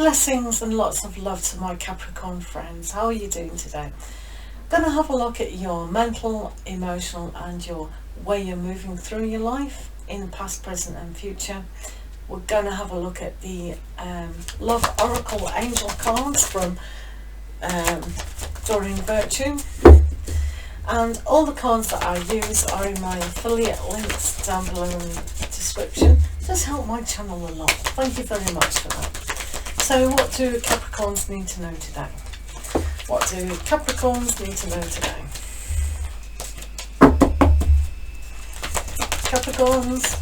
Blessings and lots of love to my Capricorn friends. How are you doing today? I'm going to have a look at your mental, emotional and your way you're moving through your life in the past, present and future. We're going to have a look at the Love Oracle Angel cards from Dorian Virtue. And all the cards that I use are in my affiliate links down below in the description. It does help my channel a lot. Thank you very much for that. So what do Capricorns need to know today? What do Capricorns need to know today? Capricorns.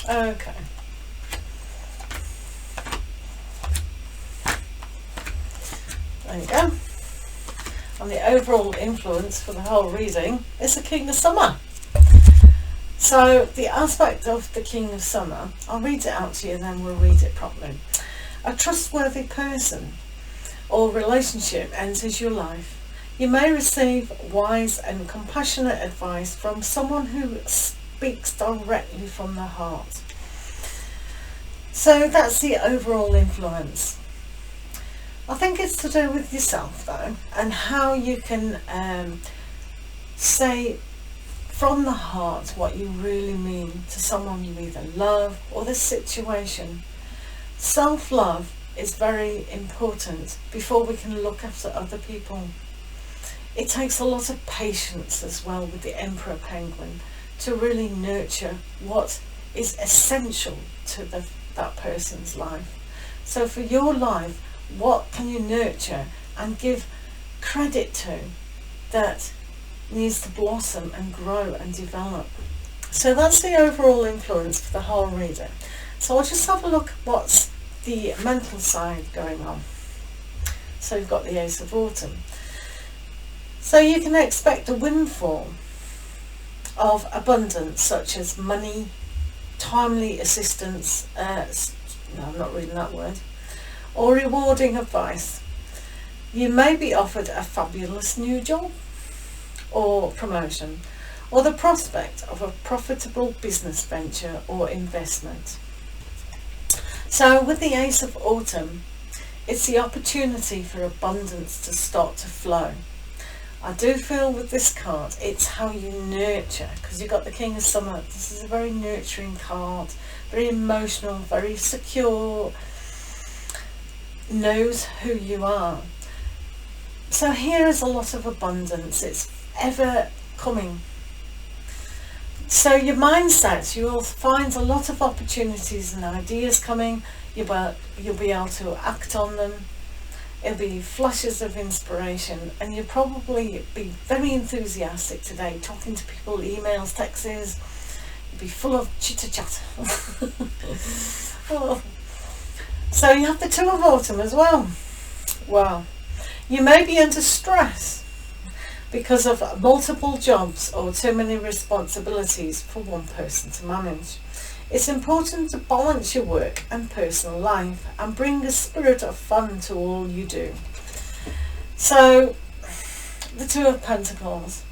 Okay. There you go. And the overall influence for the whole reading is the King of Summer. So the aspect of the King of Summer, I'll read it out to you and then we'll read it properly. A trustworthy person or relationship enters your life. You may receive wise and compassionate advice from someone who speaks directly from the heart. So that's the overall influence. I think it's to do with yourself though, and how you can say from the heart what you really mean to someone you either love or the situation. Self-love is very important before we can look after other people. It takes a lot of patience as well with the Emperor Penguin to really nurture what is essential to that person's life. So for your life, what can you nurture and give credit to that needs to blossom and grow and develop? So that's the overall influence for the whole reader. So I'll just have a look at what's the mental side going on. So you've got the Ace of Autumn. So you can expect a windfall of abundance, such as money, timely assistance, no, I'm not reading that word, or rewarding advice. You may be offered a fabulous new job or promotion, or the prospect of a profitable business venture or investment. So with the Ace of Autumn, it's the opportunity for abundance to start to flow. I do feel with this card, it's how you nurture, because you've got the King of Summer. This is a very nurturing card, very emotional, very secure, knows who you are. So here is a lot of abundance. It's ever coming. So your mindset, you will find a lot of opportunities and ideas coming. You'll be able to act on them. It'll be flashes of inspiration, and you'll probably be very enthusiastic today, talking to people, emails, texts. You'll be full of chitter chatter. Oh. So you have the Two of Autumn as well. Wow. You may be under stress because of multiple jobs or too many responsibilities for one person to manage. It's important to balance your work and personal life and bring a spirit of fun to all you do. So, the Two of Pentacles.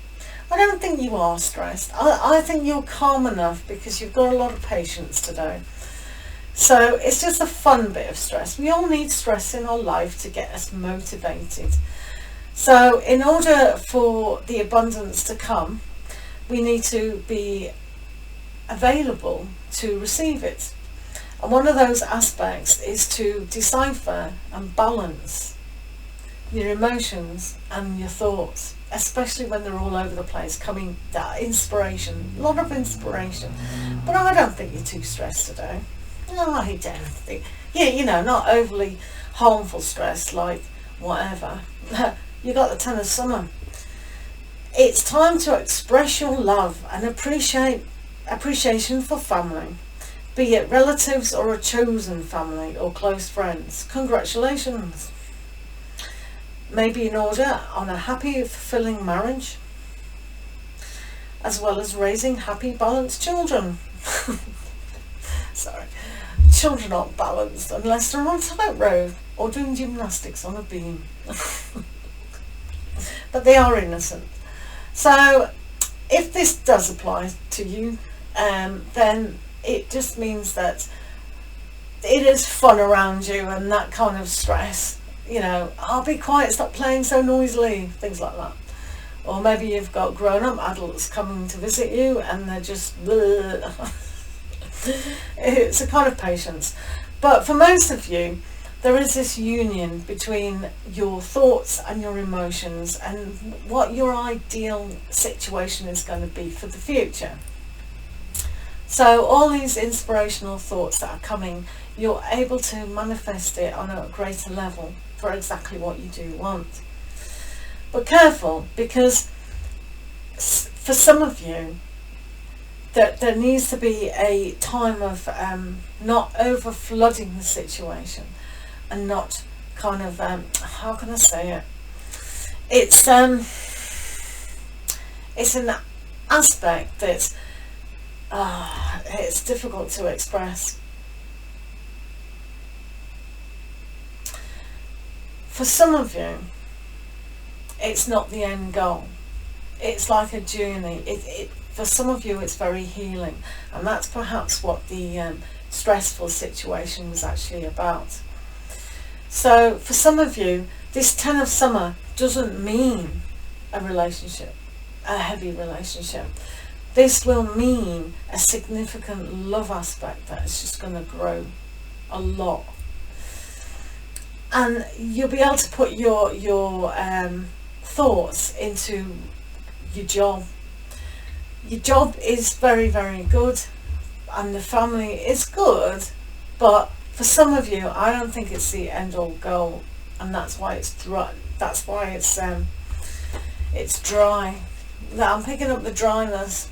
I don't think you are stressed. I think you're calm enough because you've got a lot of patience today. So, it's just a fun bit of stress. We all need stress in our life to get us motivated. So, in order for the abundance to come, we need to be available to receive it, and one of those aspects is to decipher and balance your emotions and your thoughts, especially when they're all over the place, coming that inspiration, a lot of inspiration. But I don't think you're too stressed today. No, I don't think, yeah, you know, not overly harmful stress like whatever. You got the Ten of Summer. It's time to express your love and appreciation for family, be it relatives or a chosen family or close friends. Congratulations. Maybe in order on a happy, fulfilling marriage, as well as raising happy, balanced children. Sorry, children aren't balanced unless they're on tightrope or doing gymnastics on a beam. But they are innocent. So if this does apply to you, then it just means that it is fun around you, and that kind of stress, you know, I'll be quiet, stop playing so noisily, things like that. Or maybe you've got grown-up adults coming to visit you and they're just it's a kind of patience. But for most of you, there is this union between your thoughts and your emotions and what your ideal situation is going to be for the future. So all these inspirational thoughts that are coming, you're able to manifest it on a greater level for exactly what you do want. But careful, because for some of you, there needs to be a time of not over flooding the situation, and not kind of how can I say it? It's an aspect that it's difficult to express. For some of you, it's not the end goal. It's like a journey. For some of you, it's very healing, and that's perhaps what the stressful situation was actually about. So for some of you, this 10 of summer doesn't mean a relationship, a heavy relationship. This will mean a significant love aspect that is just going to grow a lot. And you'll be able to put your thoughts into your job. Your job is very, very good, and the family is good, but for some of you, I don't think it's the end-all goal, and that's why it's dry. That's why it's dry. I'm picking up the dryness.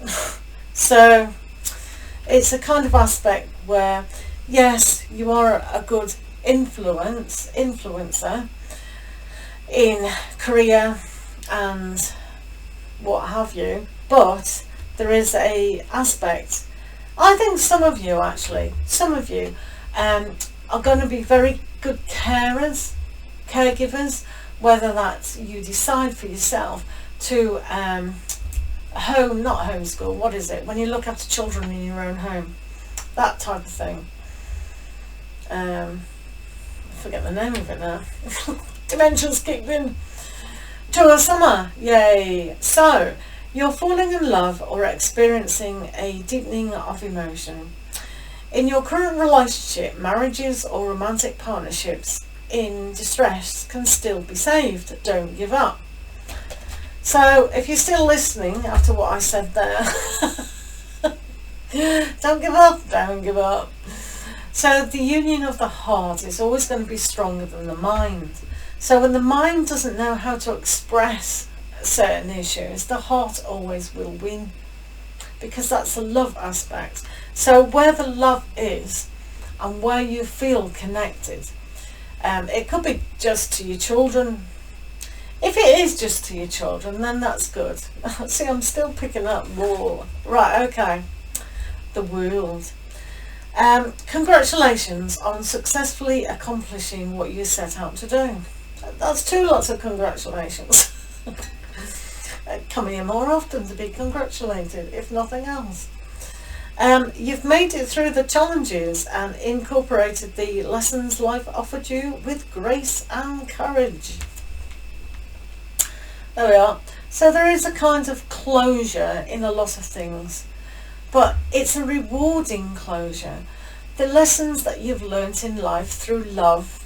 So it's a kind of aspect where, yes, you are a good influencer in career and what have you, but there is a aspect, I think some of you are going to be very good caregivers, whether that's you decide for yourself to not homeschool, what is it, when you look after children in your own home, that type of thing. I forget the name of it now. Dementia's kicked in. 2 of summer, yay. So you're falling in love or experiencing a deepening of emotion. In your current relationship, marriages or romantic partnerships in distress can still be saved. Don't give up. So if you're still listening after what I said there, don't give up, don't give up. So the union of the heart is always going to be stronger than the mind. So when the mind doesn't know how to express certain issues, the heart always will win, because that's the love aspect. So where the love is and where you feel connected, it could be just to your children. If it is just to your children, then that's good. See, I'm still picking up more. Right, okay. The world. Congratulations on successfully accomplishing what you set out to do. That's 2 lots of congratulations. Come here more often to be congratulated, if nothing else. You've made it through the challenges and incorporated the lessons life offered you with grace and courage. There we are. So there is a kind of closure in a lot of things, but it's a rewarding closure. The lessons that you've learnt in life through love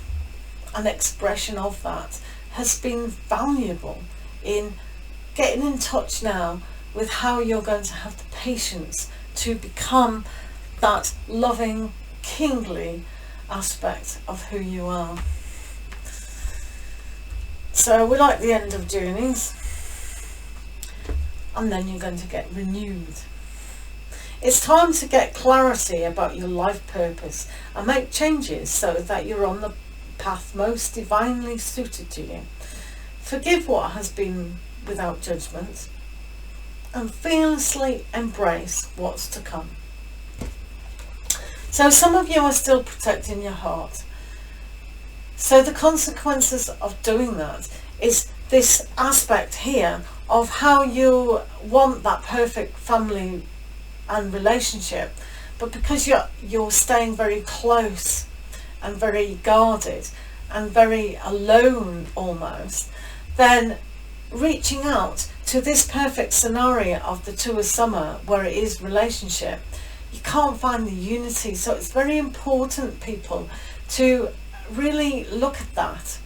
and expression of that has been valuable in getting in touch now with how you're going to have the patience to become that loving, kingly aspect of who you are. So we like the end of journeys, and then you're going to get renewed. It's time to get clarity about your life purpose and make changes so that you're on the path most divinely suited to you. Forgive what has been without judgment and fearlessly embrace what's to come. So some of you are still protecting your heart. So the consequences of doing that is this aspect here of how you want that perfect family and relationship, but because you're staying very close and very guarded and very alone almost, then reaching out to this perfect scenario of the two of summer where it is relationship, you can't find the unity. So it's very important, people, to really look at that.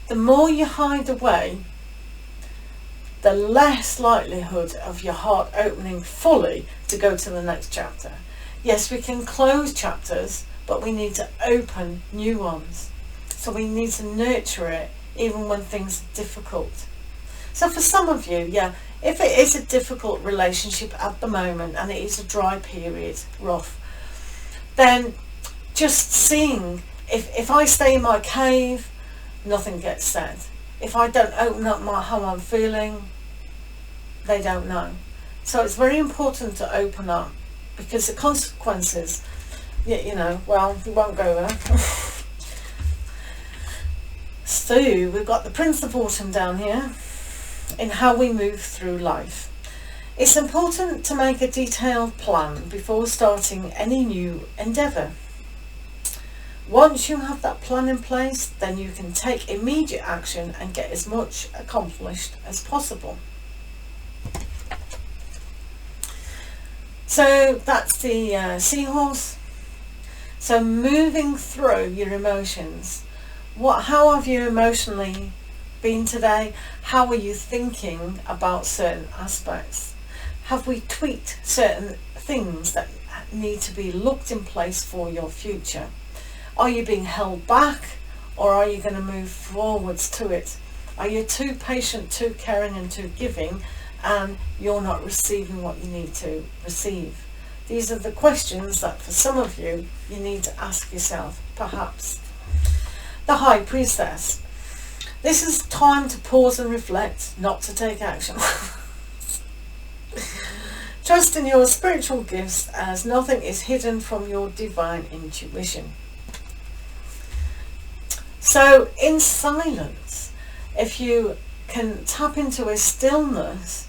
The more you hide away, the less likelihood of your heart opening fully to go to the next chapter. Yes, we can close chapters, but we need to open new ones. So we need to nurture it even when things are difficult. So for some of you, yeah, if it is a difficult relationship at the moment and it is a dry period, rough, then just seeing, if I stay in my cave, nothing gets said. If I don't open up how I'm feeling, they don't know. So it's very important to open up, because the consequences, you know, well, we won't go there. So we've got the Prince of Autumn down here in how we move through life. It's important to make a detailed plan before starting any new endeavour. Once you have that plan in place, then you can take immediate action and get as much accomplished as possible. So that's the seahorse. So moving through your emotions. How have you emotionally been today? How are you thinking about certain aspects? Have we tweaked certain things that need to be looked in place for your future? Are you being held back, or are you going to move forwards to it? Are you too patient, too caring and too giving, and you're not receiving what you need to receive? These are the questions that for some of you, you need to ask yourself, perhaps. The High Priestess. This is time to pause and reflect, not to take action. Trust in your spiritual gifts, as nothing is hidden from your divine intuition. So in silence, if you can tap into a stillness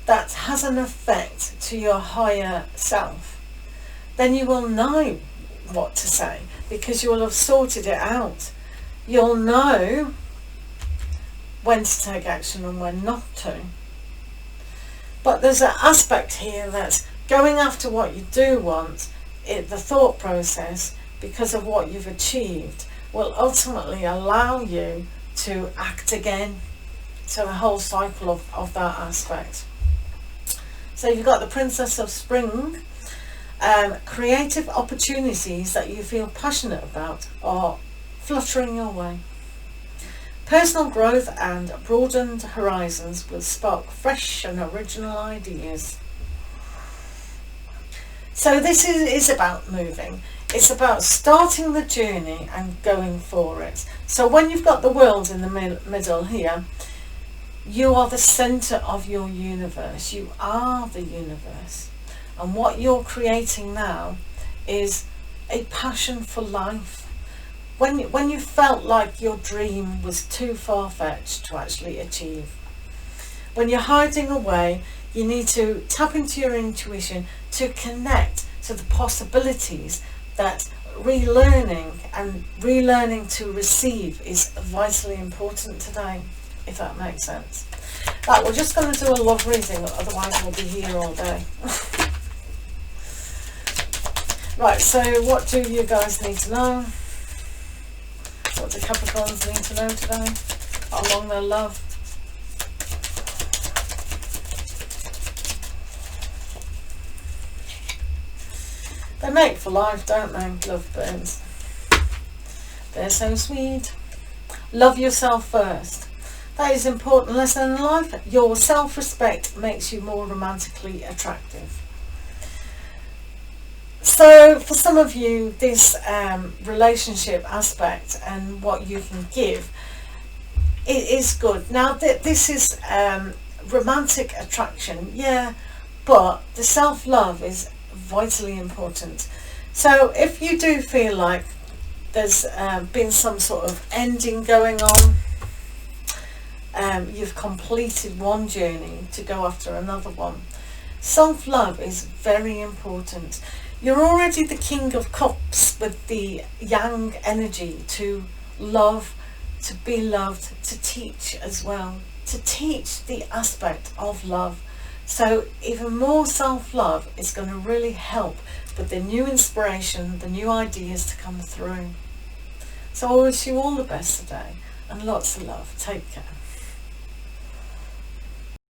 that has an effect to your higher self, then you will know what to say, because you will have sorted it out. You'll know when to take action and when not to. But there's an aspect here that's going after what you do want, the thought process, because of what you've achieved, will ultimately allow you to act again. So a whole cycle of that aspect. So you've got the Princess of Spring. Creative opportunities that you feel passionate about are fluttering your way. Personal growth and broadened horizons will spark fresh and original ideas. So this is about moving. It's about starting the journey and going for it. So when you've got the world in the middle here, you are the centre of your universe. You are the universe. And what you're creating now is a passion for life. When you felt like your dream was too far-fetched to actually achieve. When you're hiding away, you need to tap into your intuition to connect to the possibilities that relearning to receive is vitally important today, if that makes sense. Right, we're just going to do a love reading, otherwise we'll be here all day. Right, so what do you guys need to know? What do Capricorns need to know today along their love? They make for life, don't they, lovebirds? They're so sweet. Love yourself first. That is an important lesson in life. Your self-respect makes you more romantically attractive. So for some of you, this relationship aspect and what you can give, it is good. Now this is romantic attraction, yeah, but the self-love is vitally important. So if you do feel like there's been some sort of ending going on, you've completed one journey to go after another one. Self-love is very important. You're already the King of Cups with the yang energy to love, to be loved, to teach as well, to teach the aspect of love. So even more self-love is going to really help with the new inspiration, the new ideas to come through. So I wish you all the best today and lots of love. Take care.